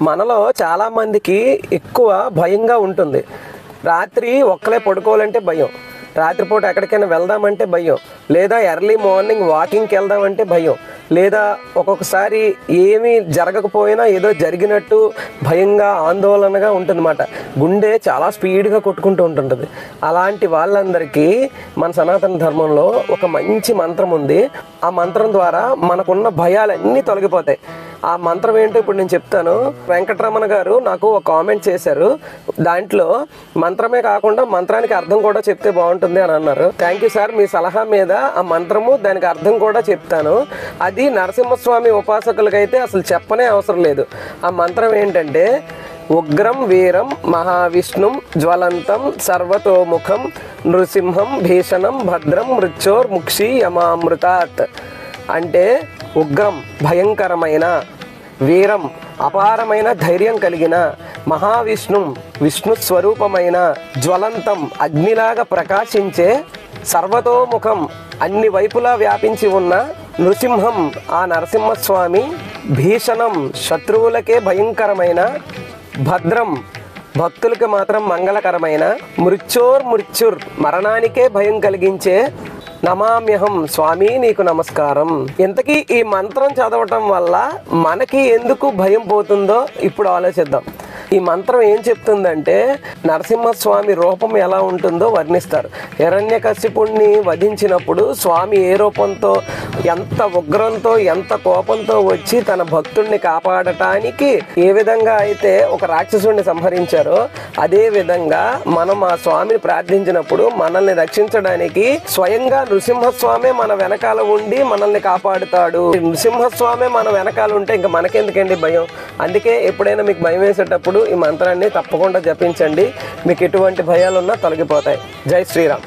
మనలో చాలామందికి ఎక్కువ భయంగా ఉంటుంది. రాత్రి ఒక్కలే పడుకోవాలంటే భయం, రాత్రిపూట ఎక్కడికైనా వెళ్దామంటే భయం, లేదా ఎర్లీ మార్నింగ్ వాకింగ్కి వెళ్దామంటే భయం, లేదా ఒక్కొక్కసారి ఏమీ జరగకపోయినా ఏదో జరిగినట్టు భయంగా ఆందోళనగా ఉంటుందన్నమాట. గుండె చాలా స్పీడ్గా కొట్టుకుంటూ ఉంటుంటుంది. అలాంటి వాళ్ళందరికీ మన సనాతన ధర్మంలో ఒక మంచి మంత్రం ఉంది. ఆ మంత్రం ద్వారా మనకున్న భయాలన్నీ తొలగిపోతాయి. ఆ మంత్రం ఏంటో ఇప్పుడు నేను చెప్తాను. వెంకటరమణ గారు నాకు ఒక కామెంట్ చేశారు. దాంట్లో మంత్రమే కాకుండా మంత్రానికి అర్థం కూడా చెప్తే బాగుంటుంది అని అన్నారు. Thank you sir. మీ సలహా మీద ఆ మంత్రము దానికి అర్థం కూడా చెప్తాను. అది నరసింహస్వామి ఉపాసకులకైతే అసలు చెప్పనే అవసరం లేదు. ఆ మంత్రం ఏంటంటే, ఉగ్రం వీరం మహావిష్ణుం జ్వలంతం సర్వతోముఖం నృసింహం భీషణం భద్రం మృత్యోర్ముక్షి యమామృతాత్. అంటే ఉగ్రం భయంకరమైన, వీరం అపారమైన ధైర్యం కలిగిన, మహావిష్ణు విష్ణు స్వరూపమైన, జ్వలంతం అగ్నిలాగా ప్రకాశించే, సర్వతోముఖం అన్ని వైపులా వ్యాపించి ఉన్న నృసింహం ఆ నరసింహస్వామి, భీషణం శత్రువులకే భయంకరమైన, భద్రం భక్తులకి మాత్రం మంగళకరమైన, మృత్యుర్ మరణానికే భయం కలిగించే నమామ్యహం స్వామి నీకు నమస్కారం. ఇంతకీ ఈ మంత్రం చదవటం వల్ల మనకి ఎందుకు భయం పోతుందో ఇప్పుడు ఆలోచిద్దాం. ఈ మంత్రం ఏం చెప్తుందంటే, నరసింహస్వామి రూపం ఎలా ఉంటుందో వర్ణిస్తారు. హిరణ్యకశిపుణ్ణి వధించినప్పుడు స్వామి ఏ రూపంతో, ఎంత ఉగ్రంతో, ఎంత కోపంతో వచ్చి తన భక్తుడిని కాపాడటానికి ఏ విధంగా అయితే ఒక రాక్షసుడిని సంహరించారో, అదే విధంగా మనం ఆ స్వామిని ప్రార్థించినప్పుడు మనల్ని రక్షించడానికి స్వయంగా నృసింహస్వామి మన వెనకాల ఉండి మనల్ని కాపాడుతాడు. నృసింహస్వామి మన వెనకాల ఉంటే ఇంకా మనకెందుకండి భయం? అందుకే ఎప్పుడైనా మీకు భయం వేసేటప్పుడు ఈ మంత్రాన్ని తప్పకుండా జపించండి. మీకు ఎటువంటి భయాలున్నా తొలగిపోతాయి. జై శ్రీరామ్.